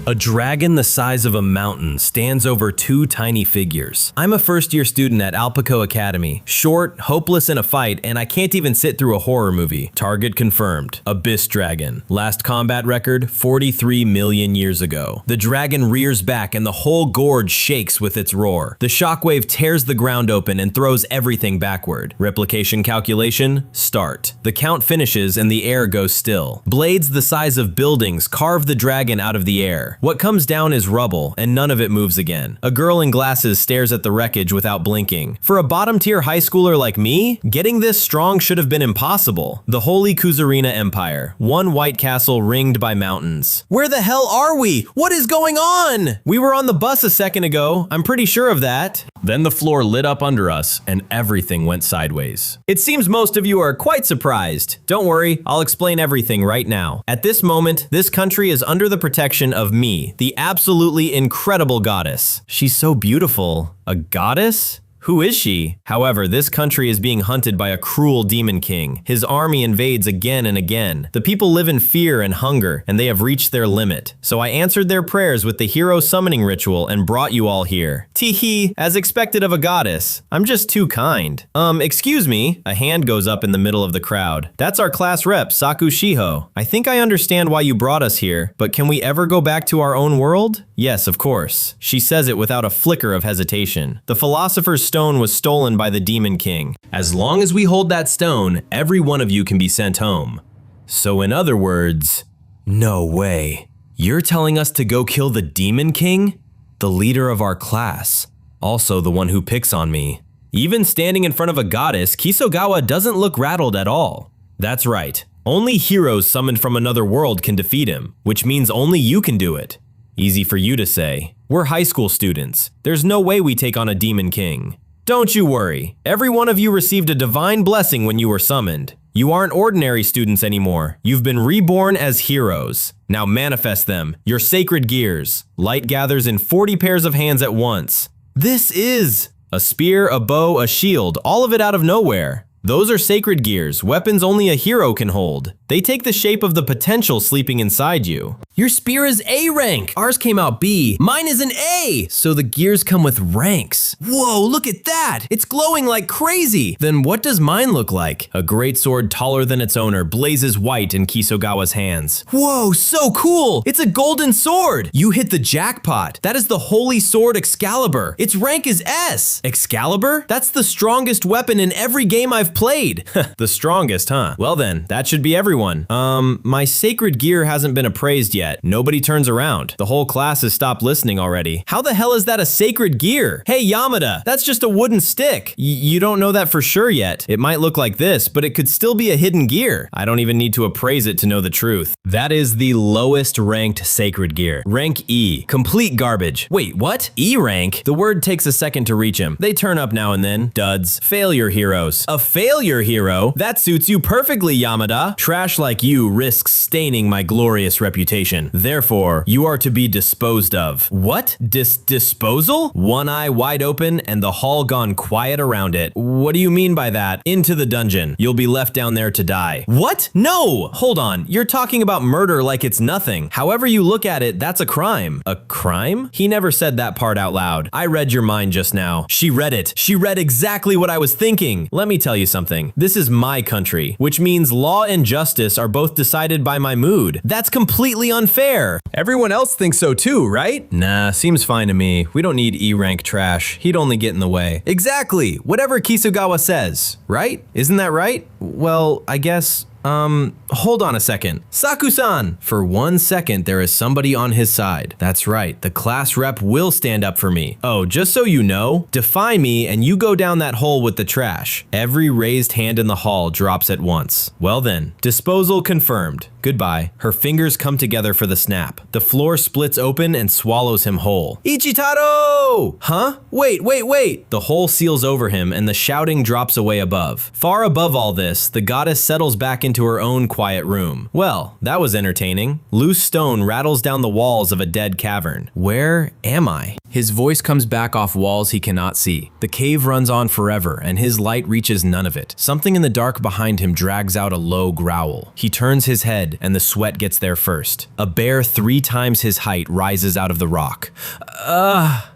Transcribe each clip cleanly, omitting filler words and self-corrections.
A dragon the size of a mountain stands over two tiny figures. I'm a first-year student at Alpico Academy. Short, hopeless in a fight, and I can't even sit through a horror movie. Target confirmed. Abyss Dragon. Last combat record, 43 million years ago. The dragon rears back and the whole gorge shakes with its roar. The shockwave tears the ground open and throws everything backward. Replication calculation, start. The count finishes and the air goes still. Blades the size of buildings carve the dragon out of the air. What comes down is rubble, and none of it moves again. A girl in glasses stares at the wreckage without blinking. For a bottom-tier high schooler like me, getting this strong should have been impossible. The Holy Kuzurina Empire. One white castle ringed by mountains. Where the hell are we? What is going on? We were on the bus a second ago. I'm pretty sure of that. Then the floor lit up under us, and everything went sideways. It seems most of you are quite surprised. Don't worry, I'll explain everything right now. At this moment, this country is under the protection of me, the absolutely incredible goddess. She's so beautiful. A goddess? Who is she? However, this country is being hunted by a cruel demon king. His army invades again and again. The people live in fear and hunger, and they have reached their limit. So I answered their prayers with the hero summoning ritual and brought you all here. Tee-hee, as expected of a goddess. I'm just too kind. Excuse me. A hand goes up in the middle of the crowd. That's our class rep, Saku Shiho. I think I understand why you brought us here, but can we ever go back to our own world? Yes, of course. She says it without a flicker of hesitation. The philosopher's stone was stolen by the Demon King. As long as we hold that stone, every one of you can be sent home. So in other words, no way. You're telling us to go kill the Demon King? The leader of our class. Also the one who picks on me. Even standing in front of a goddess, Kisogawa doesn't look rattled at all. That's right. Only heroes summoned from another world can defeat him, which means only you can do it. Easy for you to say. We're high school students. There's no way we take on a Demon King. Don't you worry. Every one of you received a divine blessing when you were summoned. You aren't ordinary students anymore. You've been reborn as heroes. Now manifest them, your sacred gears. Light gathers in 40 pairs of hands at once. This is a spear, a bow, a shield, all of it out of nowhere. Those are sacred gears, weapons only a hero can hold. They take the shape of the potential sleeping inside you. Your spear is A rank. Ours came out B. Mine is an A. So the gears come with ranks. Whoa, look at that. It's glowing like crazy. Then what does mine look like? A great sword taller than its owner blazes white in Kisogawa's hands. Whoa, so cool. It's a golden sword. You hit the jackpot. That is the holy sword Excalibur. Its rank is S. Excalibur? That's the strongest weapon in every game I've played. The strongest, huh? Well then, that should be everyone. My sacred gear hasn't been appraised yet. Nobody turns around. The whole class has stopped listening already. How the hell is that a sacred gear? Hey Yamada, that's just a wooden stick. You don't know that for sure yet. It might look like this, but it could still be a hidden gear. I don't even need to appraise it to know the truth. That is the lowest ranked sacred gear. Rank E. Complete garbage. Wait, what? E rank? The word takes a second to reach him. They turn up now and then. Duds. Failure heroes. A failure hero? That suits you perfectly, Yamada. Trash like you risks staining my glorious reputation. Therefore, you are to be disposed of. What? Disposal? One eye wide open and the hall gone quiet around it. What do you mean by that? Into the dungeon. You'll be left down there to die. What? No! Hold on. You're talking about murder like it's nothing. However you look at it, that's a crime. A crime? He never said that part out loud. I read your mind just now. She read it. She read exactly what I was thinking. Let me tell you something. This is my country, which means law and justice are both decided by my mood. That's completely unfair. Everyone else thinks so too, right? Nah, seems fine to me. We don't need E-rank trash. He'd only get in the way. Exactly. Whatever Kisogawa says, right? Isn't that right? Well, I guess... hold on a second. Saku-san! For 1 second, there is somebody on his side. That's right, the class rep will stand up for me. Oh, just so you know, defy me and you go down that hole with the trash. Every raised hand in the hall drops at once. Well then, disposal confirmed. Goodbye. Her fingers come together for the snap. The floor splits open and swallows him whole. Ichitaro! Huh? Wait. The hole seals over him and the shouting drops away above. Far above all this, the goddess settles back into her own quiet room. Well, that was entertaining. Loose stone rattles down the walls of a dead cavern. Where am I? His voice comes back off walls he cannot see. The cave runs on forever, and his light reaches none of it. Something in the dark behind him drags out a low growl. He turns his head, and the sweat gets there first. A bear 3 times his height rises out of the rock.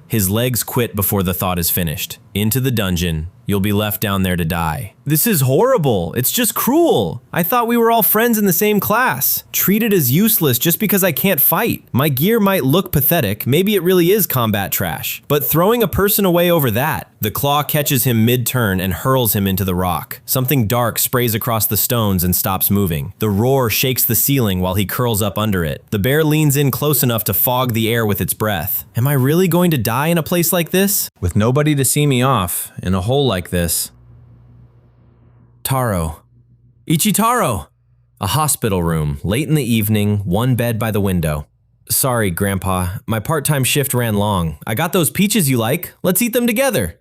His legs quit before the thought is finished. Into the dungeon. You'll be left down there to die. This is horrible. It's just cruel. I thought we were all friends in the same class. Treated as useless just because I can't fight. My gear might look pathetic. Maybe it really is combat trash. But throwing a person away over that. The claw catches him mid-turn and hurls him into the rock. Something dark sprays across the stones and stops moving. The roar shakes the ceiling while he curls up under it. The bear leans in close enough to fog the air with its breath. Am I really going to die in a place like this? With nobody to see me off, in a hole like this. Taro. Ichitaro! A hospital room, late in the evening, one bed by the window. Sorry, Grandpa. My part-time shift ran long. I got those peaches you like. Let's eat them together.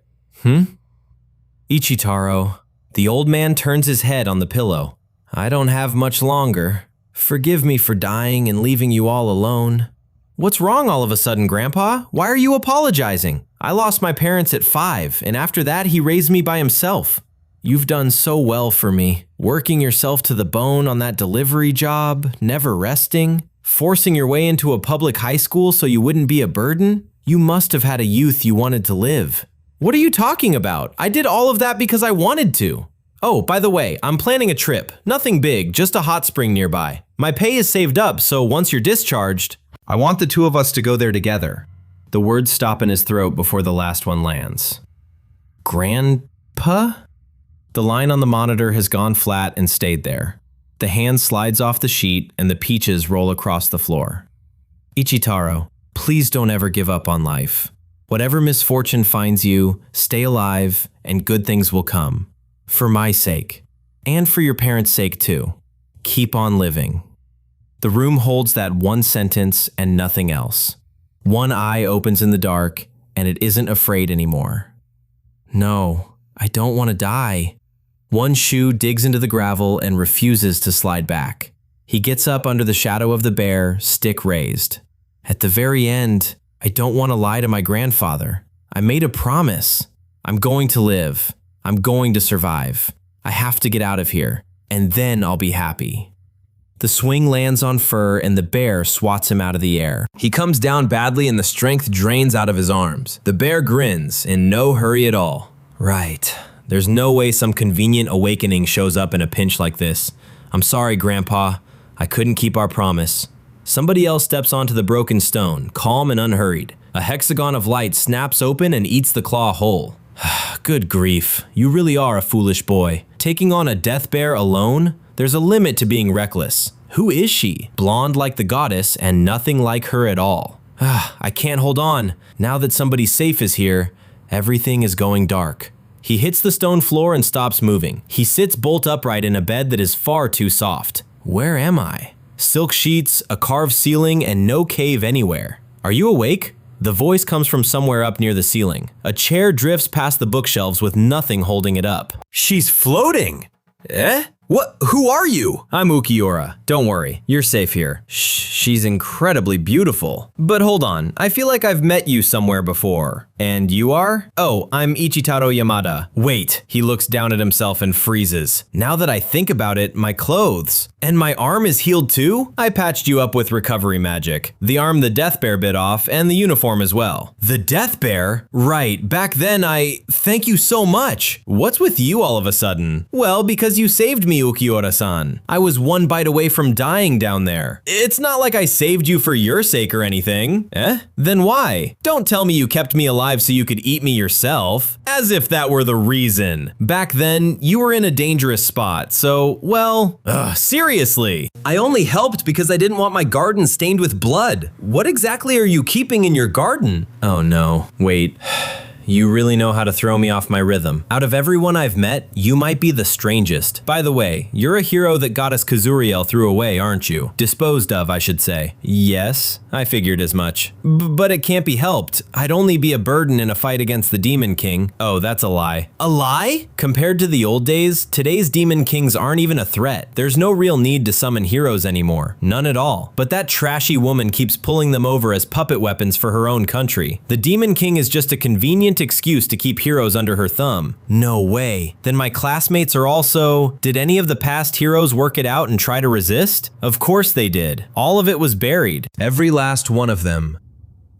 Ichitaro. The old man turns his head on the pillow. I don't have much longer. Forgive me for dying and leaving you all alone. What's wrong all of a sudden, Grandpa? Why are you apologizing? I lost my parents at 5, and after that he raised me by himself. You've done so well for me, working yourself to the bone on that delivery job, never resting, forcing your way into a public high school so you wouldn't be a burden. You must have had a youth you wanted to live. What are you talking about? I did all of that because I wanted to. Oh, by the way, I'm planning a trip. Nothing big, just a hot spring nearby. My pay is saved up, so once you're discharged, I want the 2 of us to go there together. The words stop in his throat before the last one lands. Grandpa? The line on the monitor has gone flat and stayed there. The hand slides off the sheet and the peaches roll across the floor. Ichitaro, please don't ever give up on life. Whatever misfortune finds you, stay alive and good things will come. For my sake. And for your parents' sake too. Keep on living. The room holds that one sentence and nothing else. One eye opens in the dark and it isn't afraid anymore. No, I don't want to die. One shoe digs into the gravel and refuses to slide back. He gets up under the shadow of the bear, stick raised. At the very end, I don't want to lie to my grandfather. I made a promise. I'm going to live. I'm going to survive. I have to get out of here, and then I'll be happy. The swing lands on fur and the bear swats him out of the air. He comes down badly and the strength drains out of his arms. The bear grins, in no hurry at all. Right. There's no way some convenient awakening shows up in a pinch like this. I'm sorry, Grandpa. I couldn't keep our promise. Somebody else steps onto the broken stone, calm and unhurried. A hexagon of light snaps open and eats the claw whole. Good grief. You really are a foolish boy. Taking on a death bear alone? There's a limit to being reckless. Who is she? Blonde like the goddess and nothing like her at all. I can't hold on. Now that somebody safe is here, everything is going dark. He hits the stone floor and stops moving. He sits bolt upright in a bed that is far too soft. Where am I? Silk sheets, a carved ceiling, and no cave anywhere. Are you awake? The voice comes from somewhere up near the ceiling. A chair drifts past the bookshelves with nothing holding it up. She's floating! Eh? What? Who are you? I'm Ukiura. Don't worry, you're safe here. She's incredibly beautiful. But hold on, I feel like I've met you somewhere before. And you are? Oh, I'm Ichitaro Yamada. Wait, he looks down at himself and freezes. Now that I think about it, my clothes. And my arm is healed too? I patched you up with recovery magic. The arm the death bear bit off, and the uniform as well. The death bear? Right, back then Thank you so much. What's with you all of a sudden? Well, because you saved me, Ukiura-san. I was one bite away from dying down there. It's not like I saved you for your sake or anything. Eh? Then why? Don't tell me you kept me alive so you could eat me yourself. As if that were the reason. Back then, you were in a dangerous spot, so, well, seriously. I only helped because I didn't want my garden stained with blood. What exactly are you keeping in your garden? Oh no, wait. You really know how to throw me off my rhythm. Out of everyone I've met, you might be the strangest. By the way, you're a hero that Goddess Kazuriel threw away, aren't you? Disposed of, I should say. Yes, I figured as much. But it can't be helped. I'd only be a burden in a fight against the Demon King. Oh, that's a lie. A lie? Compared to the old days, today's Demon Kings aren't even a threat. There's no real need to summon heroes anymore. None at all. But that trashy woman keeps pulling them over as puppet weapons for her own country. The Demon King is just a convenient excuse to keep heroes under her thumb. No way. Then my classmates are also… Did any of the past heroes work it out and try to resist? Of course they did. All of it was buried. Every last one of them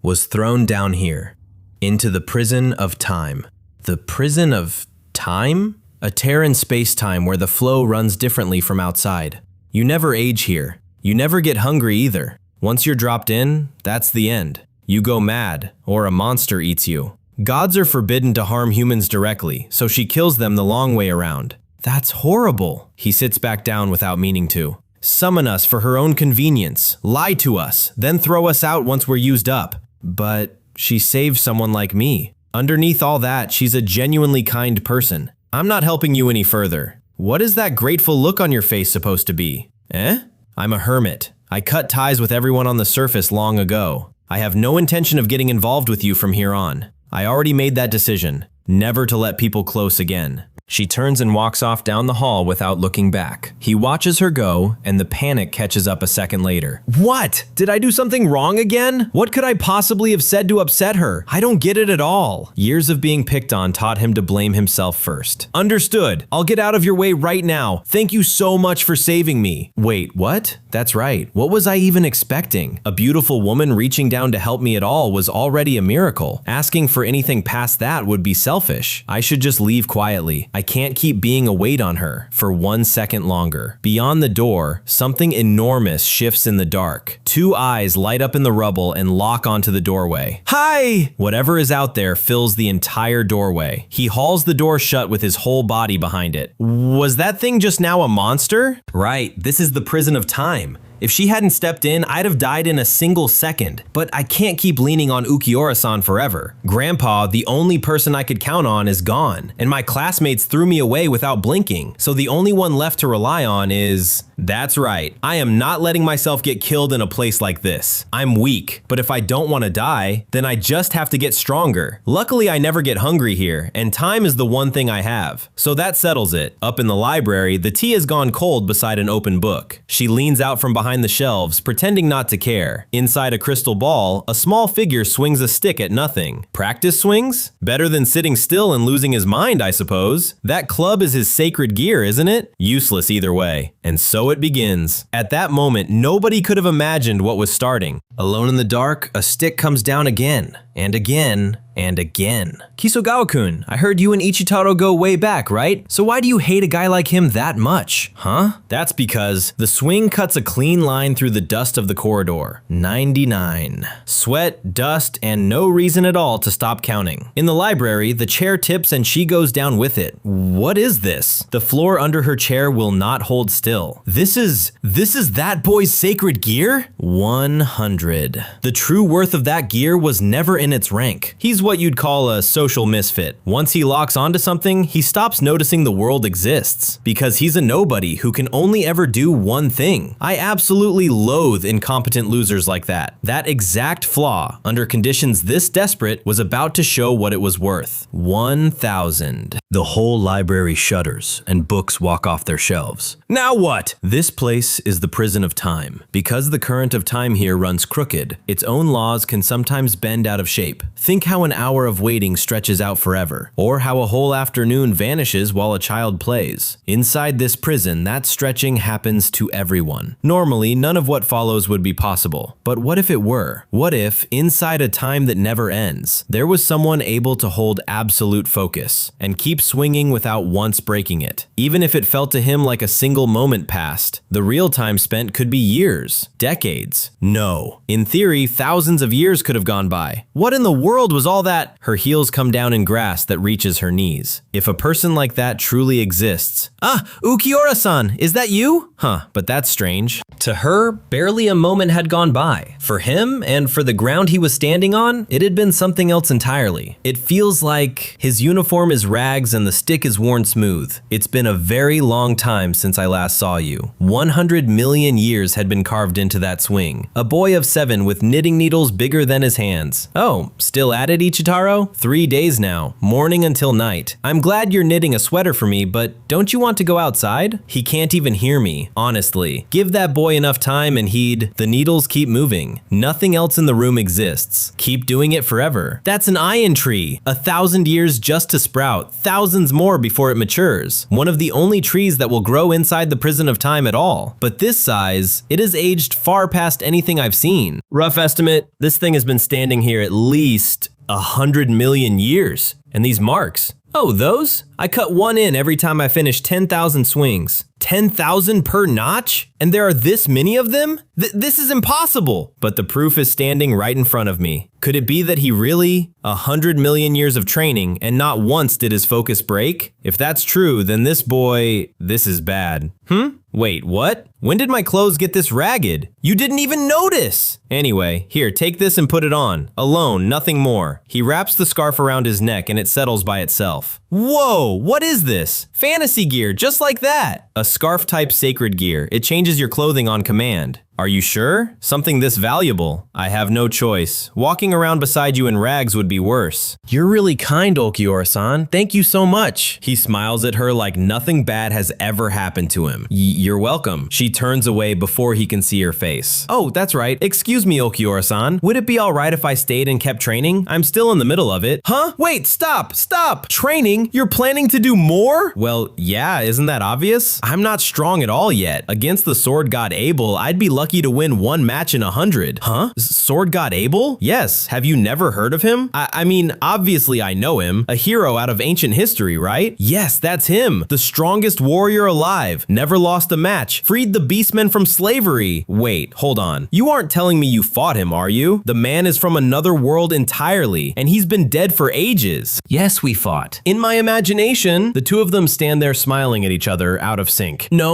was thrown down here, into the prison of time. The prison of time? A tear in space-time where the flow runs differently from outside. You never age here. You never get hungry either. Once you're dropped in, that's the end. You go mad, or a monster eats you. Gods are forbidden to harm humans directly, so she kills them the long way around. That's horrible. He sits back down without meaning to. Summon us for her own convenience, lie to us, then throw us out once we're used up. But she saved someone like me. Underneath all that, she's a genuinely kind person. I'm not helping you any further. What is that grateful look on your face supposed to be? I'm a hermit. I cut ties with everyone on the surface long ago. I have no intention of getting involved with you from here on. I already made that decision, never to let people close again. She turns and walks off down the hall without looking back. He watches her go, and the panic catches up a second later. What? Did I do something wrong again? What could I possibly have said to upset her? I don't get it at all. Years of being picked on taught him to blame himself first. Understood. I'll get out of your way right now. Thank you so much for saving me. Wait, what? That's right. What was I even expecting? A beautiful woman reaching down to help me at all was already a miracle. Asking for anything past that would be selfish. I should just leave quietly. I can't keep being a weight on her for 1 second longer. Beyond the door, something enormous shifts in the dark. Two eyes light up in the rubble and lock onto the doorway. Hi! Whatever is out there fills the entire doorway. He hauls the door shut with his whole body behind it. Was that thing just now a monster? Right, this is the prison of time. If she hadn't stepped in, I'd have died in a single second. But I can't keep leaning on Ukiura-san forever. Grandpa, the only person I could count on, is gone. And my classmates threw me away without blinking. So the only one left to rely on is… That's right. I am not letting myself get killed in a place like this. I'm weak, but if I don't want to die, then I just have to get stronger. Luckily, I never get hungry here, and time is the one thing I have. So that settles it. Up in the library, the tea has gone cold beside an open book. She leans out from behind the shelves, pretending not to care. Inside a crystal ball, a small figure swings a stick at nothing. Practice swings? Better than sitting still and losing his mind, I suppose. That club is his sacred gear, isn't it? Useless either way. And so it begins. At that moment, nobody could have imagined what was starting. Alone in the dark, a stick comes down again, and again, and again. Kisogao-kun, I heard you and Ichitaro go way back, right? So why do you hate a guy like him that much? Huh? That's because the swing cuts a clean line through the dust of the corridor. 99. Sweat, dust, and no reason at all to stop counting. In the library, the chair tips and she goes down with it. What is this? The floor under her chair will not hold still. This is that boy's sacred gear? 100. The true worth of that gear was never in its rank. He's what you'd call a social misfit. Once he locks onto something, he stops noticing the world exists, because he's a nobody who can only ever do one thing. I absolutely loathe incompetent losers like that. That exact flaw, under conditions this desperate, was about to show what it was worth. 1,000. The whole library shudders, and books walk off their shelves. Now what? This place is the prison of time. Because the current of time here runs crooked, its own laws can sometimes bend out of shape. Think how an hour of waiting stretches out forever, or how a whole afternoon vanishes while a child plays. Inside this prison, that stretching happens to everyone. Normally, none of what follows would be possible. But what if it were? What if, inside a time that never ends, there was someone able to hold absolute focus, and keep swinging without once breaking it? Even if it felt to him like a single moment passed, the real time spent could be years, decades. No. In theory, thousands of years could have gone by. What in the world was all all that? Her heels come down in grass that reaches her knees. If a person like that truly exists. Ah, Ukiura-san, is that you? Huh, but that's strange. To her, barely a moment had gone by. For him, and for the ground he was standing on, it had been something else entirely. It feels like his uniform is rags and the stick is worn smooth. It's been a very long time since I last saw you. 100 million years had been carved into that swing. A boy of 7 with knitting needles bigger than his hands. Oh, still at it, Ichitaro? 3 days now, morning until night. I'm glad you're knitting a sweater for me, but don't you want to go outside? He can't even hear me, honestly. Give that boy enough time and the needles keep moving. Nothing else in the room exists. Keep doing it forever. That's an iron tree. 1,000 years just to sprout, thousands more before it matures. One of the only trees that will grow inside the prison of time at all. But this size, it has aged far past anything I've seen. Rough estimate, this thing has been standing here at least 100 million years. And these marks. Oh, those? I cut one in every time I finish 10,000 swings. 10,000 per notch? And there are this many of them? This is impossible! But the proof is standing right in front of me. Could it be that he really, 100 million years of training, and not once did his focus break? If that's true, then this is bad. Wait, what? When did my clothes get this ragged? You didn't even notice! Anyway, here, take this and put it on. Alone, nothing more. He wraps the scarf around his neck and it settles by itself. Whoa, what is this? Fantasy gear, just like that! A scarf-type sacred gear. It changes your clothing on command. Are you sure? Something this valuable? I have no choice. Walking around beside you in rags would be worse. You're really kind, Okiura-san. Thank you so much. He smiles at her like nothing bad has ever happened to him. You're welcome. She turns away before he can see her face. Oh, that's right. Excuse me, Okiura-san. Would it be alright if I stayed and kept training? I'm still in the middle of it. Huh? Wait, stop! Training? You're planning to do more? Well, yeah, isn't that obvious? I'm not strong at all yet. Against the sword god Abel, I'd be lucky to win one match in 100. Huh? Sword god Abel? Yes. Have you never heard of him? I mean, obviously I know him. A hero out of ancient history, right? Yes, that's him. The strongest warrior alive. Never lost a match. Freed the beastmen from slavery. Wait, hold on. You aren't telling me you fought him, are you? The man is from another world entirely, and he's been dead for ages. Yes, we fought. In my imagination, the two of them stand there smiling at each other, out of sync. No.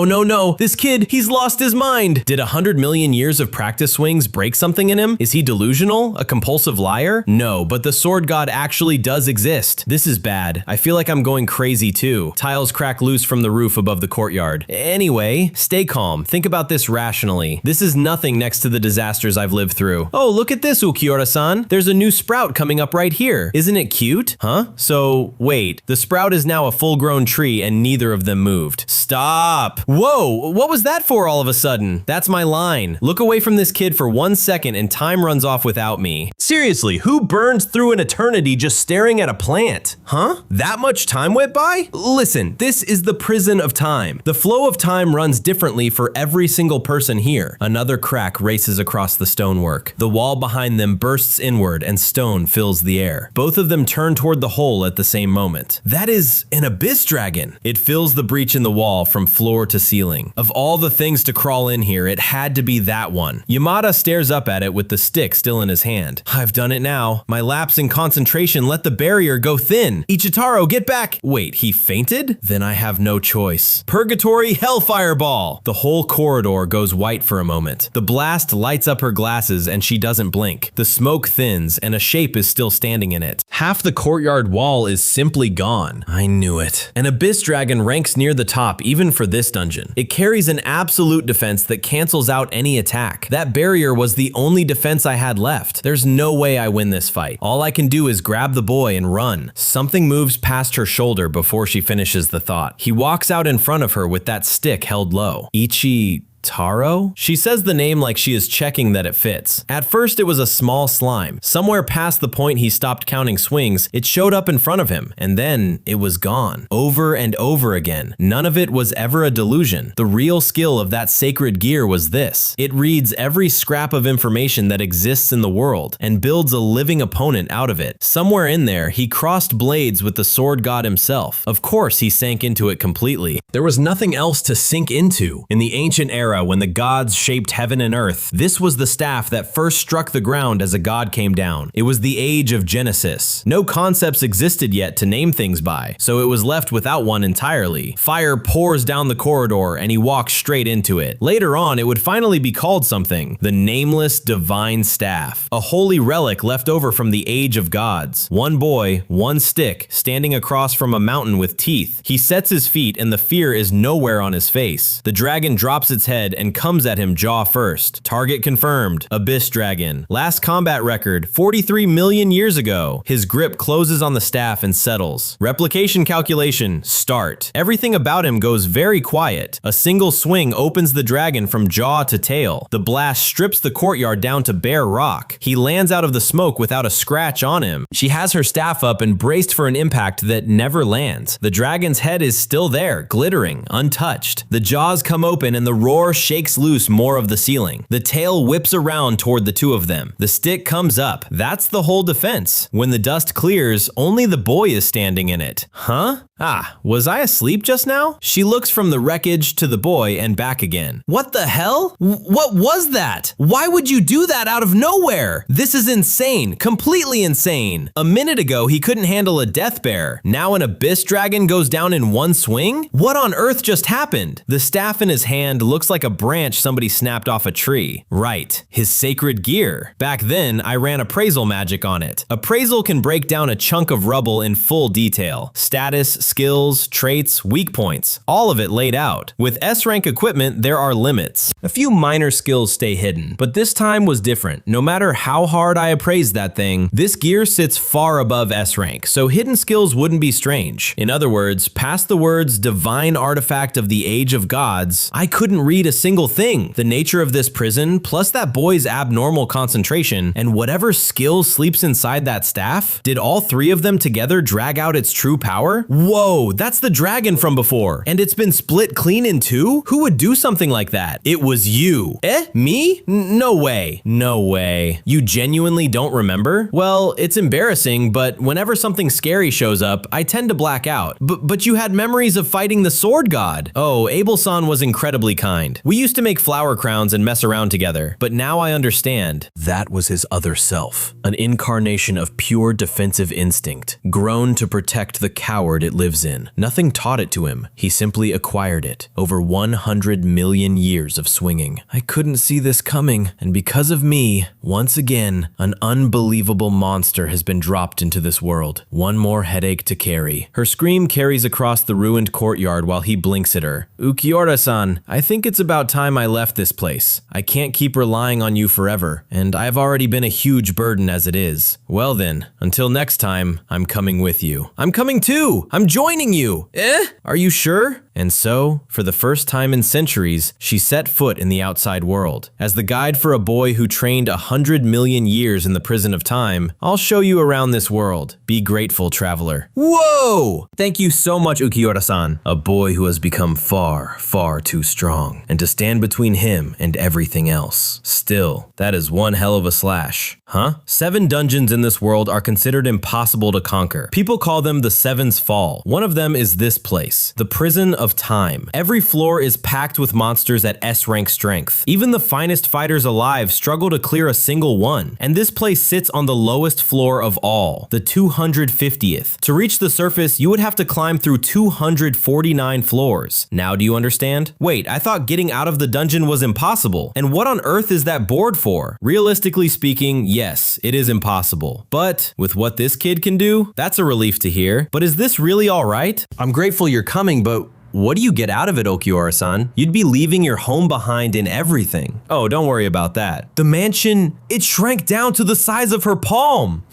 This kid, he's lost his mind. Did 100 million years of practice swings break something in him? Is he delusional? A compulsive liar? No, but the sword god actually does exist. This is bad. I feel like I'm going crazy too. Tiles crack loose from the roof above the courtyard. Anyway, stay calm. Think about this rationally. This is nothing next to the disasters I've lived through. Oh, look at this, Ukiura-san. There's a new sprout coming up right here. Isn't it cute? Huh? So, wait. The sprout is now a full-grown tree and neither of them moved. Stop! Whoa! What was that for all of a sudden? That's my line. Look away from this kid for 1 second and time runs off without me. Seriously, who burns through an eternity just staring at a plant? Huh? That much time went by? Listen, this is the prison of time. The flow of time runs differently for every single person here. Another crack races across the stonework. The wall behind them bursts inward and stone fills the air. Both of them turn toward the hole at the same moment. That is an abyss dragon. It fills the breach in the wall from floor to ceiling. Of all the things to crawl in here, it had to be that one. Yamada stares up at it with the stick still in his hand. I've done it now. My lapse in concentration let the barrier go thin. Ichitaro, get back! Wait, he fainted? Then I have no choice. Purgatory Hellfire Ball! The whole corridor goes white for a moment. The blast lights up her glasses and she doesn't blink. The smoke thins and a shape is still standing in it. Half the courtyard wall is simply gone. I knew it. An abyss dragon ranks near the top even for this dungeon. It carries an absolute defense that cancels out any attack. That barrier was the only defense I had left. There's no way I win this fight. All I can do is grab the boy and run. Something moves past her shoulder before she finishes the thought. He walks out in front of her with that stick held low. Ichitaro? She says the name like she is checking that it fits. At first it was a small slime. Somewhere past the point he stopped counting swings, it showed up in front of him, and then it was gone. Over and over again. None of it was ever a delusion. The real skill of that sacred gear was this. It reads every scrap of information that exists in the world, and builds a living opponent out of it. Somewhere in there, he crossed blades with the sword god himself. Of course, he sank into it completely. There was nothing else to sink into. In the ancient era, era when the gods shaped heaven and earth, this was the staff that first struck the ground as a god came down. It was the age of Genesis. No concepts existed yet to name things by, so it was left without one entirely. Fire pours down the corridor and he walks straight into it. Later on, it would finally be called something: the nameless divine staff, a holy relic left over from the age of gods. One boy, one stick, standing across from a mountain with teeth. He sets his feet and the fear is nowhere on his face. The dragon drops its head and comes at him jaw first. Target confirmed. Abyss dragon. Last combat record, 43 million years ago. His grip closes on the staff and settles. Replication calculation, start. Everything about him goes very quiet. A single swing opens the dragon from jaw to tail. The blast strips the courtyard down to bare rock. He lands out of the smoke without a scratch on him. She has her staff up and braced for an impact that never lands. The dragon's head is still there, glittering, untouched. The jaws come open and the roar shakes loose more of the ceiling. The tail whips around toward the two of them. The stick comes up. That's the whole defense. When the dust clears, only the boy is standing in it. Huh? Ah, was I asleep just now? She looks from the wreckage to the boy and back again. What the hell? What was that? Why would you do that out of nowhere? This is insane, completely insane. A minute ago, he couldn't handle a death bear. Now an abyss dragon goes down in one swing? What on earth just happened? The staff in his hand looks like a branch somebody snapped off a tree. Right, his sacred gear. Back then, I ran appraisal magic on it. Appraisal can break down a chunk of rubble in full detail. Status, skills, traits, weak points, all of it laid out. With S-rank equipment, there are limits. A few minor skills stay hidden, but this time was different. No matter how hard I appraised that thing, this gear sits far above S-rank, so hidden skills wouldn't be strange. In other words, past the words divine artifact of the age of gods, I couldn't read a single thing. The nature of this prison, plus that boy's abnormal concentration, and whatever skill sleeps inside that staff, did all three of them together drag out its true power? Whoa, that's the dragon from before, and it's been split clean in two? Who would do something like that? It was you. Eh? Me? No way. No way. You genuinely don't remember? Well, it's embarrassing, but whenever something scary shows up, I tend to black out. But you had memories of fighting the sword god. Oh, Abel-san was incredibly kind. We used to make flower crowns and mess around together, but now I understand. That was his other self, an incarnation of pure defensive instinct, grown to protect the coward it lives in. Nothing taught it to him. He simply acquired it over 100 million years of swinging. I couldn't see this coming, and because of me, once again, an unbelievable monster has been dropped into this world. One more headache to carry. Her scream carries across the ruined courtyard while he blinks at her. Ukiura-san, I think it's about time I left this place. I can't keep relying on you forever, and I've already been a huge burden as it is. Well then, until next time, I'm coming with you. I'm coming too! I'm joining you! Are you sure? And so, for the first time in centuries, she set foot in the outside world. As the guide for a boy who trained 100 million years in the prison of time, I'll show you around this world. Be grateful, traveler. Whoa! Thank you so much, Ukiura-san. A boy who has become far, far too strong, and to stand between him and everything else. Still, that is one hell of a slash. Huh? 7 dungeons in this world are considered impossible to conquer. People call them the Seven's Fall. One of them is this place, the Prison of Time. Every floor is packed with monsters at S-rank strength. Even the finest fighters alive struggle to clear a single one. And this place sits on the lowest floor of all, the 250th. To reach the surface, you would have to climb through 249 floors. Now do you understand? Wait, I thought getting out of the dungeon was impossible. And what on earth is that board for? Realistically speaking, yes, it is impossible. But with what this kid can do, that's a relief to hear. But is this really all right? I'm grateful you're coming, but what do you get out of it, Ukiura-san? You'd be leaving your home behind in everything. Oh, don't worry about that. The mansion, it shrank down to the size of her palm.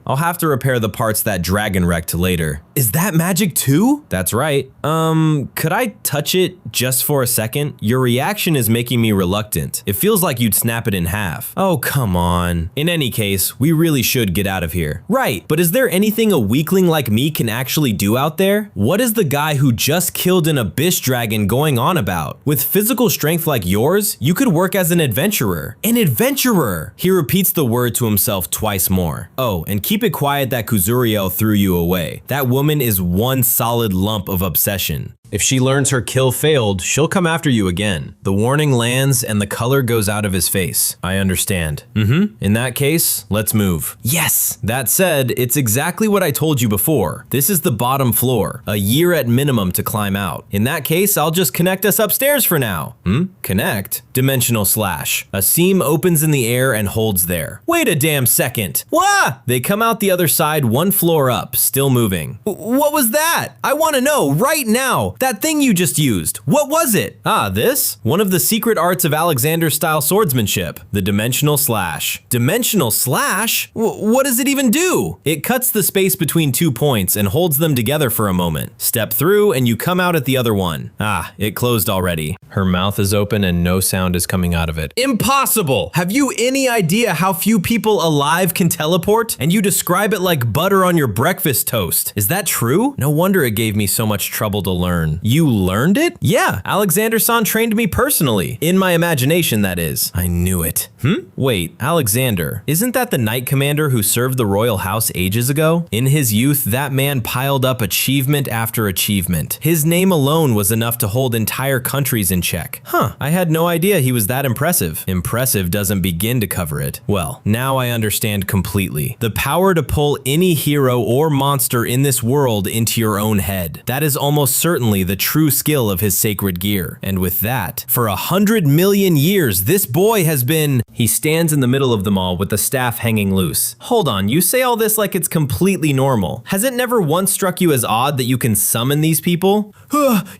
I'll have to repair the parts that dragon wrecked later. Is that magic too? That's right. Could I touch it just for a second? Your reaction is making me reluctant. It feels like you'd snap it in half. Oh, come on. In any case, we really should get out of here. Right, but is there anything a weakling like me can actually do out there? What is the guy who just killed an abyss dragon going on about? With physical strength like yours, you could work as an adventurer. An adventurer! He repeats the word to himself twice more. Oh, and keep it quiet that Kuzuriel threw you away. That woman is one solid lump of obsession. If she learns her kill failed, she'll come after you again. The warning lands and the color goes out of his face. I understand. In that case, let's move. Yes! That said, it's exactly what I told you before. This is the bottom floor. A year at minimum to climb out. In that case, I'll just connect us upstairs for now. Connect? Dimensional slash. A seam opens in the air and holds there. Wait a damn second. Wah! They come out the other side one floor up, still moving. What was that? I want to know right now. That thing you just used, what was it? Ah, this? One of the secret arts of Alexander-style swordsmanship, the dimensional slash. Dimensional slash? What does it even do? It cuts the space between 2 points and holds them together for a moment. Step through and you come out at the other one. Ah, it closed already. Her mouth is open and no sound is coming out of it. Impossible! Have you any idea how few people alive can teleport? And you describe it like butter on your breakfast toast. Is that true? No wonder it gave me so much trouble to learn. You learned it? Yeah, Alexander-san trained me personally. In my imagination, that is. I knew it. Wait, Alexander, isn't that the knight commander who served the royal house ages ago? In his youth, that man piled up achievement after achievement. His name alone was enough to hold entire countries in check. I had no idea he was that impressive. Impressive doesn't begin to cover it. Well, now I understand completely. The power to pull any hero or monster in this world into your own head. That is almost certainly the true skill of his sacred gear. And with that, for 100 million years, this boy has been... He stands in the middle of them all with the staff hanging loose. Hold on, you say all this like it's completely normal. Has it never once struck you as odd that you can summon these people?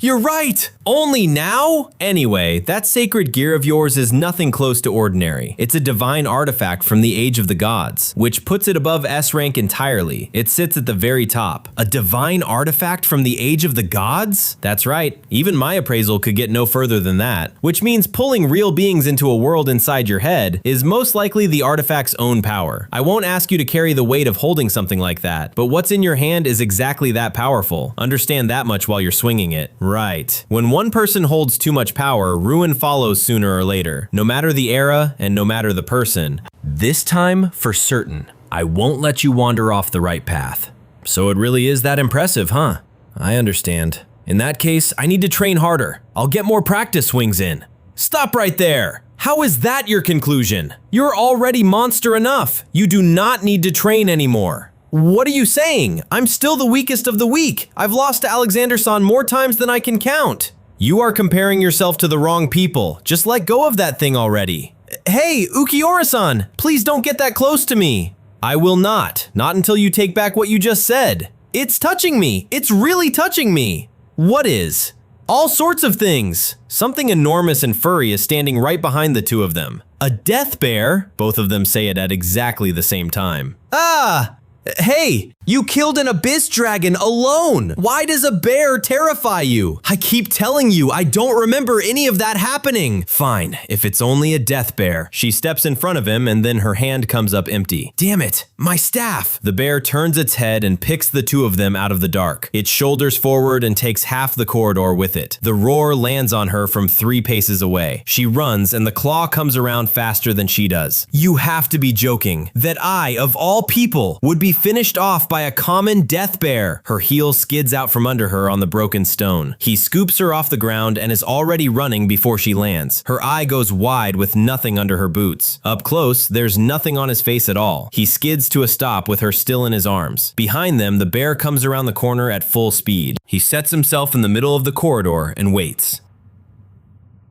You're right! Only now? Anyway, that sacred gear of yours is nothing close to ordinary. It's a divine artifact from the age of the gods, which puts it above S rank entirely. It sits at the very top. A divine artifact from the age of the gods? That's right. Even my appraisal could get no further than that, which means pulling real beings into a world inside your head is most likely the artifact's own power. I won't ask you to carry the weight of holding something like that, but what's in your hand is exactly that powerful. Understand that much while you're swinging it. Right. When one person holds too much power, ruin follows sooner or later, no matter the era and no matter the person. This time, for certain, I won't let you wander off the right path. So it really is that impressive, huh? I understand. In that case, I need to train harder. I'll get more practice swings in. Stop right there! How is that your conclusion? You're already monster enough. You do not need to train anymore. What are you saying? I'm still the weakest of the weak. I've lost to Alexander-san more times than I can count. You are comparing yourself to the wrong people. Just let go of that thing already. Hey, Ukiura-san, please don't get that close to me. I will not. Not until you take back what you just said. It's touching me. It's really touching me. What is? All sorts of things. Something enormous and furry is standing right behind the two of them. A death bear? Both of them say it at exactly the same time. Ah! Hey, you killed an abyss dragon alone. Why does a bear terrify you? I keep telling you, I don't remember any of that happening. Fine, if it's only a death bear. She steps in front of him and then her hand comes up empty. Damn it, my staff. The bear turns its head and picks the two of them out of the dark. It shoulders forward and takes half the corridor with it. The roar lands on her from 3 paces away. She runs and the claw comes around faster than she does. You have to be joking that I, of all people, would be finished off by a common death bear. Her heel skids out from under her on the broken stone. He scoops her off the ground and is already running before she lands. Her eye goes wide with nothing under her boots. Up close, there's nothing on his face at all. He skids to a stop with her still in his arms. Behind them, the bear comes around the corner at full speed. He sets himself in the middle of the corridor and waits.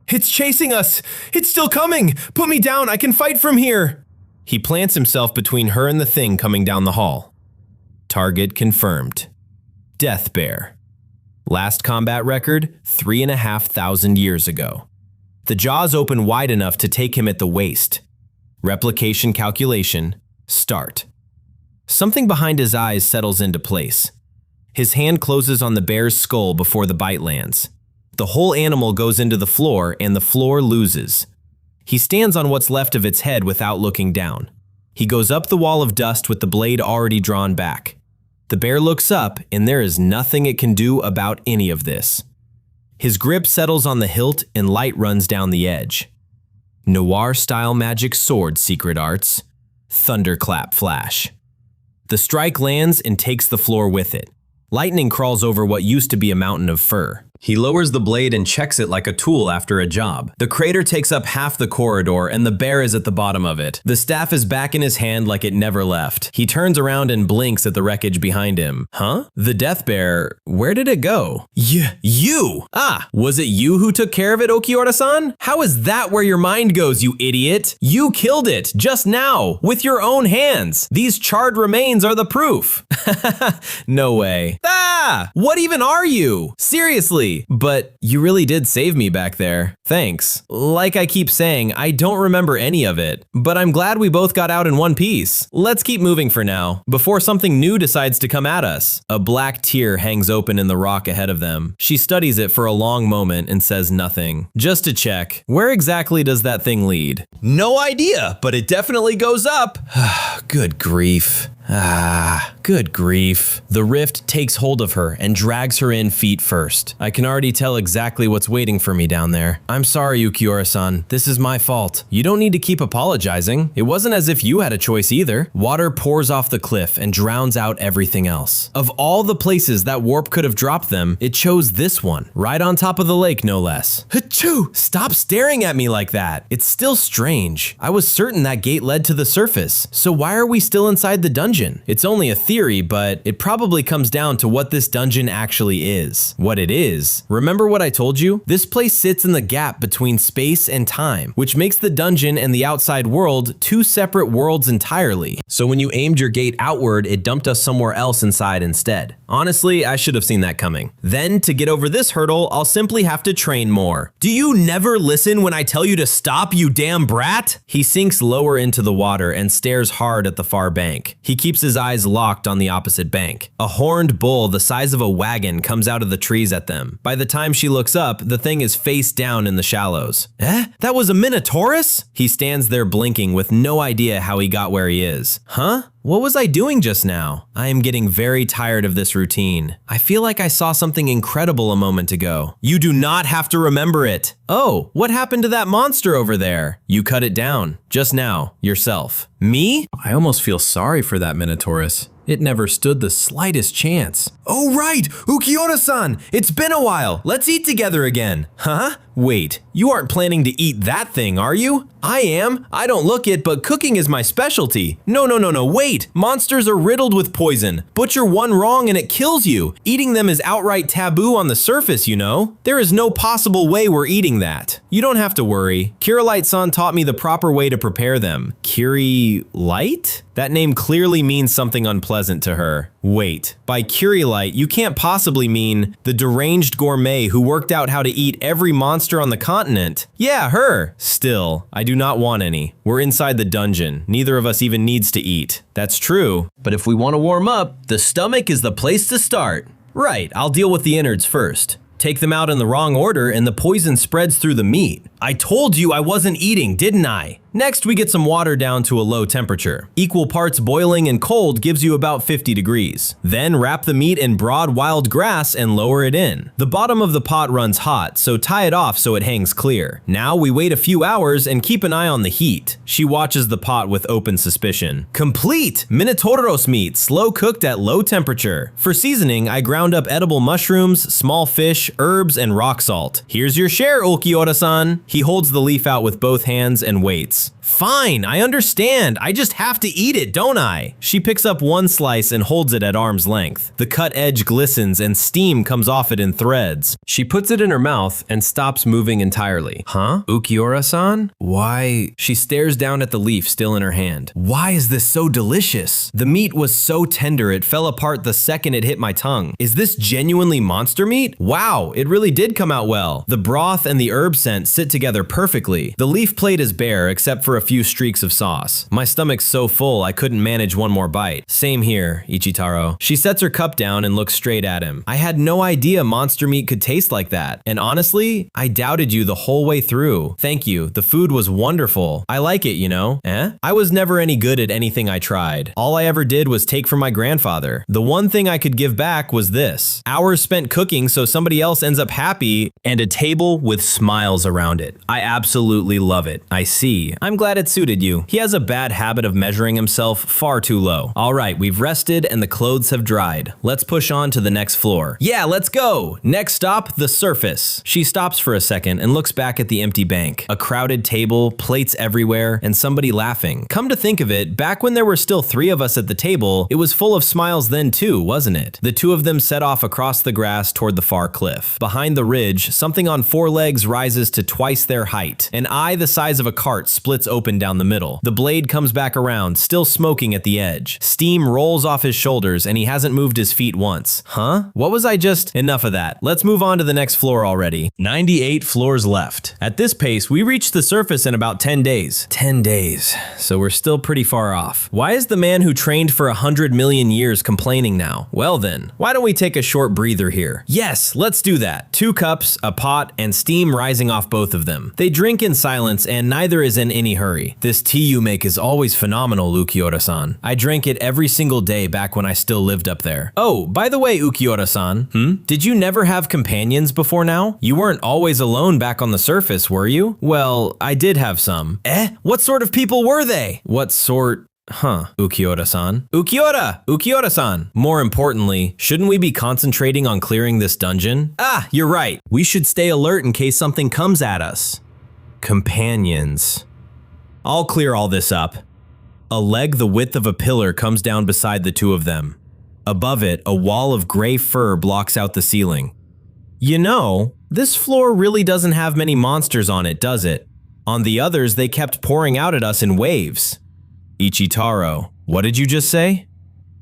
It's chasing us! It's still coming! Put me down, I can fight from here! He plants himself between her and the thing coming down the hall. Target confirmed. Death Bear. Last combat record, 3,500 years ago. The jaws open wide enough to take him at the waist. Replication calculation, start. Something behind his eyes settles into place. His hand closes on the bear's skull before the bite lands. The whole animal goes into the floor and the floor loses. He stands on what's left of its head without looking down. He goes up the wall of dust with the blade already drawn back. The bear looks up and there is nothing it can do about any of this. His grip settles on the hilt and light runs down the edge. Noir-style magic sword secret arts. Thunderclap flash. The strike lands and takes the floor with it. Lightning crawls over what used to be a mountain of fur. He lowers the blade and checks it like a tool after a job. The crater takes up half the corridor and the bear is at the bottom of it. The staff is back in his hand like it never left. He turns around and blinks at the wreckage behind him. Huh? The death bear, where did it go? You! Ah, was it you who took care of it, Okiura-san? How is that where your mind goes, you idiot? You killed it, just now, with your own hands. These charred remains are the proof. No way. Ah! What even are you? Seriously. But you really did save me back there. Thanks. Like I keep saying, I don't remember any of it, but I'm glad we both got out in one piece. Let's keep moving for now, before something new decides to come at us. A black tear hangs open in the rock ahead of them. She studies it for a long moment and says nothing. Just to check, where exactly does that thing lead? No idea, but it definitely goes up. Good grief. Good grief. The rift takes hold of her and drags her in feet first. I can already tell exactly what's waiting for me down there. I'm sorry, Ukiura-san. This is my fault. You don't need to keep apologizing. It wasn't as if you had a choice either. Water pours off the cliff and drowns out everything else. Of all the places that warp could have dropped them, it chose this one, right on top of the lake, no less. Achoo! Stop staring at me like that. It's still strange. I was certain that gate led to the surface. So why are we still inside the dungeon? It's only a theory, but it probably comes down to what this dungeon actually is. What it is. Remember what I told you? This place sits in the gap between space and time, which makes the dungeon and the outside world two separate worlds entirely. So when you aimed your gate outward, it dumped us somewhere else inside instead. Honestly, I should have seen that coming. Then, to get over this hurdle, I'll simply have to train more. Do you never listen when I tell you to stop, you damn brat? He sinks lower into the water and stares hard at the far bank. He keeps his eyes locked on the opposite bank. A horned bull the size of a wagon comes out of the trees at them. By the time she looks up, the thing is face down in the shallows. That was a Minotaurus? He stands there blinking with no idea how he got where he is. Huh? What was I doing just now? I am getting very tired of this routine. I feel like I saw something incredible a moment ago. You do not have to remember it. Oh, what happened to that monster over there? You cut it down. Just now. Yourself. Me? I almost feel sorry for that Minotaurus. It never stood the slightest chance. Oh right! Ukiura-san! It's been a while! Let's eat together again! Huh? Wait, you aren't planning to eat that thing, are you? I am. I don't look it, but cooking is my specialty. No, wait! Monsters are riddled with poison. Butcher one wrong and it kills you. Eating them is outright taboo on the surface, you know? There is no possible way we're eating that. You don't have to worry. Kirilight-san taught me the proper way to prepare them. Kirilight? That name clearly means something unpleasant to her. Wait, by Kirilight, you can't possibly mean the deranged gourmet who worked out how to eat every monster on the continent. Yeah, her. Still, I do not want any. We're inside the dungeon. Neither of us even needs to eat. That's true. But if we want to warm up, the stomach is the place to start. Right, I'll deal with the innards first. Take them out in the wrong order and the poison spreads through the meat. I told you I wasn't eating, didn't I? Next, we get some water down to a low temperature. Equal parts boiling and cold gives you about 50 degrees. Then wrap the meat in broad wild grass and lower it in. The bottom of the pot runs hot, so tie it off so it hangs clear. Now we wait a few hours and keep an eye on the heat. She watches the pot with open suspicion. Complete! Minotauros meat, slow cooked at low temperature. For seasoning, I ground up edible mushrooms, small fish, herbs, and rock salt. Here's your share, Ukiura-san. He holds the leaf out with both hands and waits. Fine, I understand. I just have to eat it, don't I? She picks up one slice and holds it at arm's length. The cut edge glistens and steam comes off it in threads. She puts it in her mouth and stops moving entirely. Huh? Ukiura-san? Why? She stares down at the leaf still in her hand. Why is this so delicious? The meat was so tender it fell apart the second it hit my tongue. Is this genuinely monster meat? Wow, it really did come out well. The broth and the herb scent sit together perfectly. The leaf plate is bare except for a few streaks of sauce. My stomach's so full I couldn't manage one more bite. Same here, Ichitaro. She sets her cup down and looks straight at him. I had no idea monster meat could taste like that. And honestly, I doubted you the whole way through. Thank you. The food was wonderful. I like it, you know? I was never any good at anything I tried. All I ever did was take from my grandfather. The one thing I could give back was this. Hours spent cooking so somebody else ends up happy and a table with smiles around it. I absolutely love it. I see. I'm glad glad it suited you. He has a bad habit of measuring himself far too low. Alright, we've rested and the clothes have dried. Let's push on to the next floor. Yeah, let's go! Next stop, the surface. She stops for a second and looks back at the empty bank. A crowded table, plates everywhere, and somebody laughing. Come to think of it, back when there were still 3 of us at the table, it was full of smiles then too, wasn't it? The 2 of them set off across the grass toward the far cliff. Behind the ridge, something on 4 legs rises to twice their height. An eye the size of a cart splits open down the middle. The blade comes back around, still smoking at the edge. Steam rolls off his shoulders and he hasn't moved his feet once. Huh? What was I just? Enough of that. Let's move on to the next floor already. 98 floors left. At this pace, we reach the surface in about 10 days. 10 days. So we're still pretty far off. Why is the man who trained for 100 million years complaining now? Well then, why don't we take a short breather here? Yes, let's do that. 2 cups, a pot, and steam rising off both of them. They drink in silence and neither is in any hurry. This tea you make is always phenomenal, Ukiura-san. I drank it every single day back when I still lived up there. Oh, by the way, Ukiura-san, did you never have companions before now? You weren't always alone back on the surface, were you? Well, I did have some. What sort of people were they? What sort? Ukiura-san. Ukiura-san! More importantly, shouldn't we be concentrating on clearing this dungeon? Ah, you're right. We should stay alert in case something comes at us. Companions. I'll clear all this up. A leg the width of a pillar comes down beside the 2 of them. Above it, a wall of gray fur blocks out the ceiling. You know, this floor really doesn't have many monsters on it, does it? On the others, they kept pouring out at us in waves. Ichitaro, what did you just say?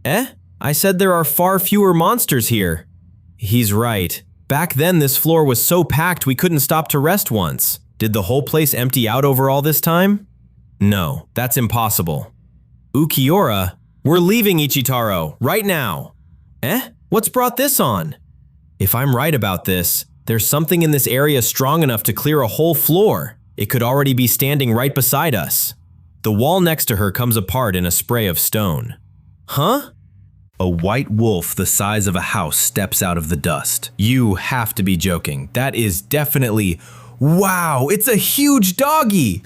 I said there are far fewer monsters here. He's right. Back then, this floor was so packed we couldn't stop to rest once. Did the whole place empty out over all this time? No, that's impossible. Ukiura, we're leaving Ichitaro, right now. What's brought this on? If I'm right about this, there's something in this area strong enough to clear a whole floor. It could already be standing right beside us. The wall next to her comes apart in a spray of stone. Huh? A white wolf the size of a house steps out of the dust. You have to be joking. That is definitely... Wow, it's a huge doggy!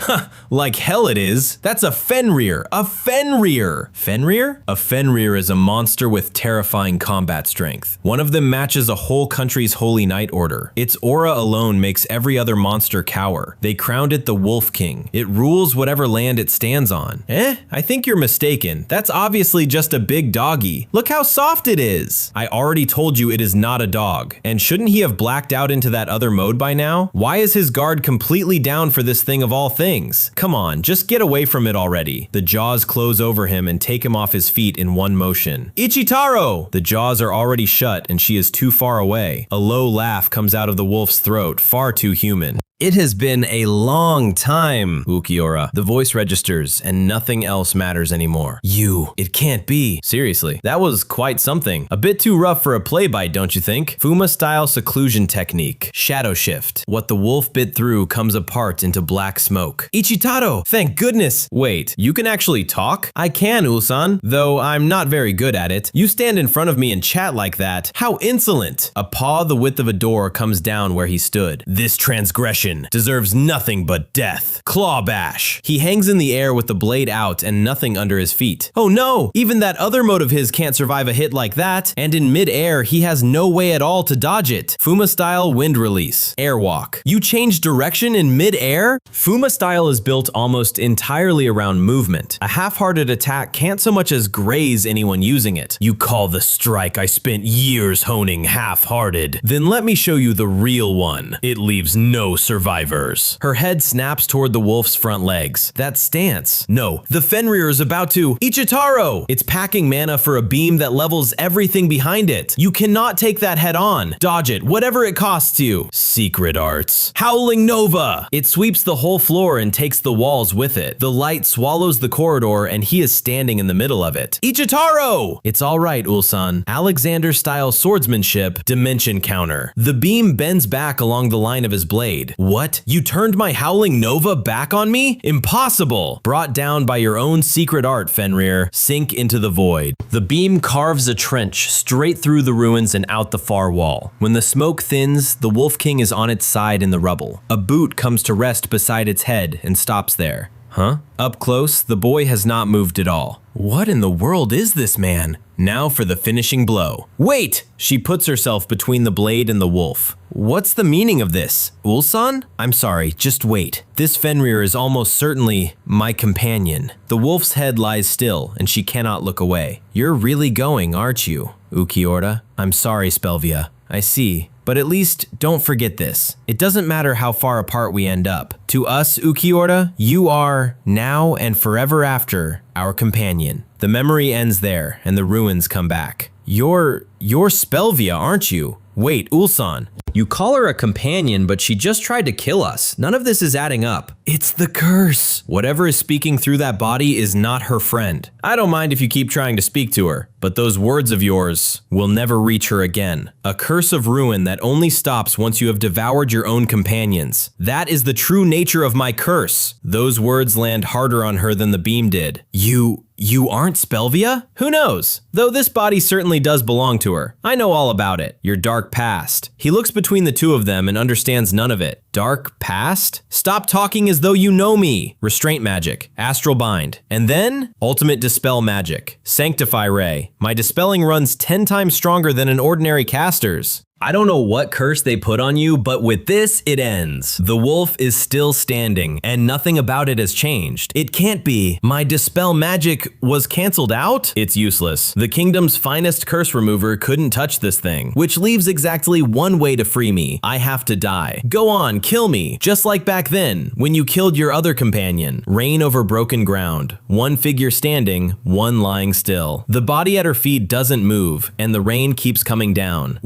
Like hell it is. That's a Fenrir. A Fenrir! Fenrir? A Fenrir is a monster with terrifying combat strength. One of them matches a whole country's holy knight order. Its aura alone makes every other monster cower. They crowned it the Wolf King. It rules whatever land it stands on. I think you're mistaken. That's obviously just a big doggy. Look how soft it is! I already told you it is not a dog. And shouldn't he have blacked out into that other mode by now? Why is his guard completely down for this thing of all things? Come on, just get away from it already. The jaws close over him and take him off his feet in one motion. Ichitaro! The jaws are already shut and she is too far away. A low laugh comes out of the wolf's throat, far too human. It has been a long time, Ukiura. The voice registers and nothing else matters anymore. It can't be. Seriously, that was quite something. A bit too rough for a play-bite, don't you think? Fuma-style seclusion technique. Shadow shift. What the wolf bit through comes apart into black smoke. Ichitaro! Thank goodness! Wait, you can actually talk? I can, Ulsan, though I'm not very good at it. You stand in front of me and chat like that. How insolent! A paw the width of a door comes down where he stood. This transgression deserves nothing but death. Claw bash. He hangs in the air with the blade out and nothing under his feet. Oh no! Even that other mode of his can't survive a hit like that, and in mid-air he has no way at all to dodge it. Fuma-style wind release. Airwalk. You change direction in mid-air? Fuma-style is built almost entirely around movement. A half-hearted attack can't so much as graze anyone using it. You call the strike I spent years honing half-hearted. Then let me show you the real one. It leaves no survivors. Her head snaps toward the wolf's front legs. That stance. No, the Fenrir is about to... Ichitaro! It's packing mana for a beam that levels everything behind it. You cannot take that head on. Dodge it, whatever it costs you. Secret arts. Howling Nova! It sweeps the whole floor and takes the walls with it. The light swallows the corridor and he is standing in the middle of it. Ichitaro! It's alright, Ulsan. Alexander-style swordsmanship, dimension counter. The beam bends back along the line of his blade. What? You turned my Howling Nova back on me? Impossible! Brought down by your own secret art, Fenrir. Sink into the void. The beam carves a trench straight through the ruins and out the far wall. When the smoke thins, the Wolf King is on its side in the rubble. A boot comes to rest beside its head and stops there. Huh? Up close, the boy has not moved at all. What in the world is this man? Now for the finishing blow. Wait! She puts herself between the blade and the wolf. What's the meaning of this? Ulsan? I'm sorry, just wait. This Fenrir is almost certainly my companion. The wolf's head lies still, and she cannot look away. You're really going, aren't you, Ukiora? I'm sorry, Spelvia. I see. But at least don't forget this. It doesn't matter how far apart we end up. To us, Ukiora, you are, now and forever after, our companion. The memory ends there, and the ruins come back. You're Spelvia, aren't you? Wait, Ulsan. You call her a companion, but she just tried to kill us. None of this is adding up. It's the curse. Whatever is speaking through that body is not her friend. I don't mind if you keep trying to speak to her, but those words of yours will never reach her again. A curse of ruin that only stops once you have devoured your own companions. That is the true nature of my curse. Those words land harder on her than the beam did. You aren't Spelvia? Who knows? Though this body certainly does belong to her. I know all about it. Your dark past. He looks between the two of them and understands none of it. Dark past? Stop talking as though you know me. Restraint magic. Astral bind. And then, ultimate dispel magic. Sanctify ray. My dispelling runs 10 times stronger than an ordinary caster's. I don't know what curse they put on you, but with this, it ends. The wolf is still standing, and nothing about it has changed. It can't be. My dispel magic was canceled out? It's useless. The kingdom's finest curse remover couldn't touch this thing, which leaves exactly one way to free me. I have to die. Go on, kill me. Just like back then, when you killed your other companion. Reign over broken ground. One figure standing, one lying still. The body at her feet doesn't move, and the rain keeps coming down.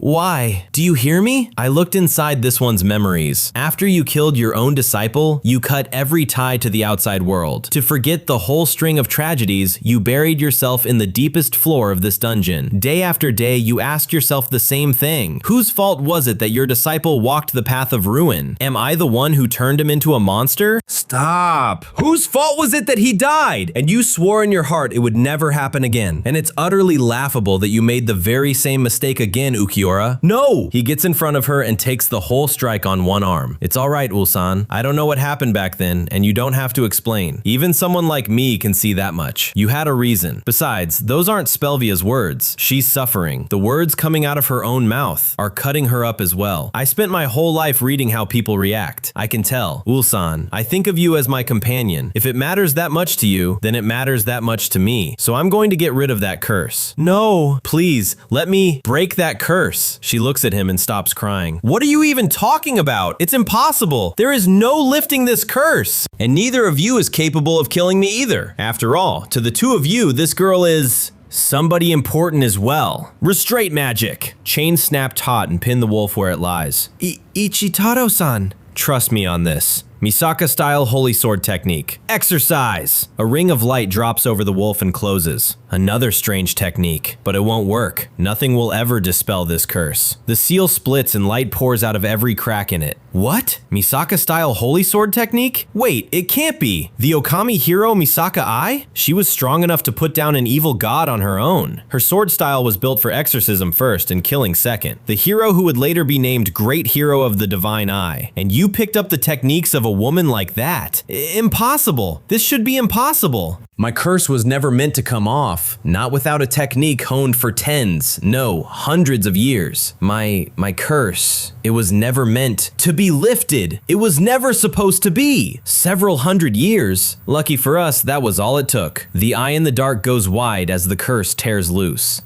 Why? Do you hear me? I looked inside this one's memories. After you killed your own disciple, you cut every tie to the outside world. To forget the whole string of tragedies, you buried yourself in the deepest floor of this dungeon. Day after day, you asked yourself the same thing. Whose fault was it that your disciple walked the path of ruin? Am I the one who turned him into a monster? Stop! Whose fault was it that he died? And you swore in your heart it would never happen again. And it's utterly laughable that you made the very same mistake again, Ukiora. No! He gets in front of her and takes the whole strike on one arm. It's all right, Ulsan. I don't know what happened back then, and you don't have to explain. Even someone like me can see that much. You had a reason. Besides, those aren't Spelvia's words. She's suffering. The words coming out of her own mouth are cutting her up as well. I spent my whole life reading how people react. I can tell. Ulsan, I think of you as my companion. If it matters that much to you, then it matters that much to me. So I'm going to get rid of that curse. No, please, let me break that curse. She looks at him and stops crying. What are you even talking about? It's impossible. There is no lifting this curse. And neither of you is capable of killing me either. After all, to the two of you, this girl is somebody important as well. Restraint magic. Chain snap taut and pin the wolf where it lies. Ichitaro-san. Trust me on this. Misaka-style holy sword technique. Exercise! A ring of light drops over the wolf and closes. Another strange technique, but it won't work. Nothing will ever dispel this curse. The seal splits and light pours out of every crack in it. What? Misaka-style holy sword technique? Wait, it can't be. The Okami hero Misaka Ai? She was strong enough to put down an evil god on her own. Her sword style was built for exorcism first and killing second. The hero who would later be named Great Hero of the Divine Eye. And you picked up the techniques of a woman like that? Impossible. This should be impossible. My curse was never meant to come off, not without a technique honed for tens, no, hundreds of years. My curse, it was never meant to be lifted. It was never supposed to be. Several hundred years. Lucky for us, that was all it took. The eye in the dark goes wide as the curse tears loose.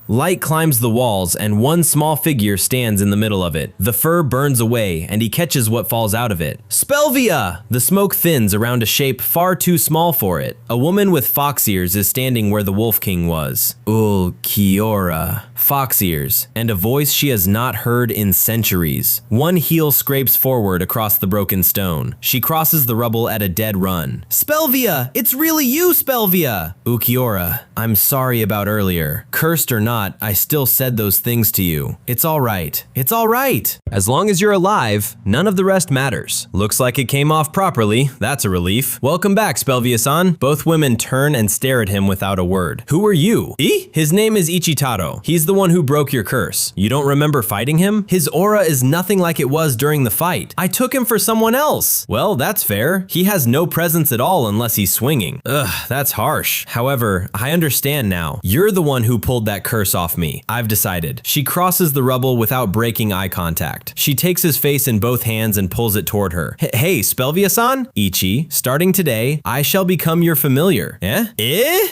Light climbs the walls and one small figure stands in the middle of it. The fur burns away and he catches what falls out of it. Spelvia! The smoke thins around a shape far too small for it. A woman with fox ears is standing where the Wolf King was. Ulquiorra. Fox ears, and a voice she has not heard in centuries. One heel scrapes forward across the broken stone. She crosses the rubble at a dead run. Spelvia! It's really you, Spelvia! Ulquiorra. I'm sorry about earlier. Cursed or not, I still said those things to you. It's all right. It's all right. As long as you're alive, none of the rest matters. Looks like it came off properly. That's a relief. Welcome back, Spelvia-san. Both women turn and stare at him without a word. Who are you? His name is Ichitaro. He's the one who broke your curse. You don't remember fighting him? His aura is nothing like it was during the fight. I took him for someone else. Well, that's fair. He has no presence at all unless he's swinging. Ugh, that's harsh. However, I understand now. You're the one who pulled that curse off me. I've decided. She crosses the rubble without breaking eye contact. She takes his face in both hands and pulls it toward her. Hey, Spelvia-san? Ichi, starting today, I shall become your familiar. Eh?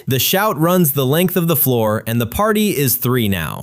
The shout runs the length of the floor, and the party is 3 now.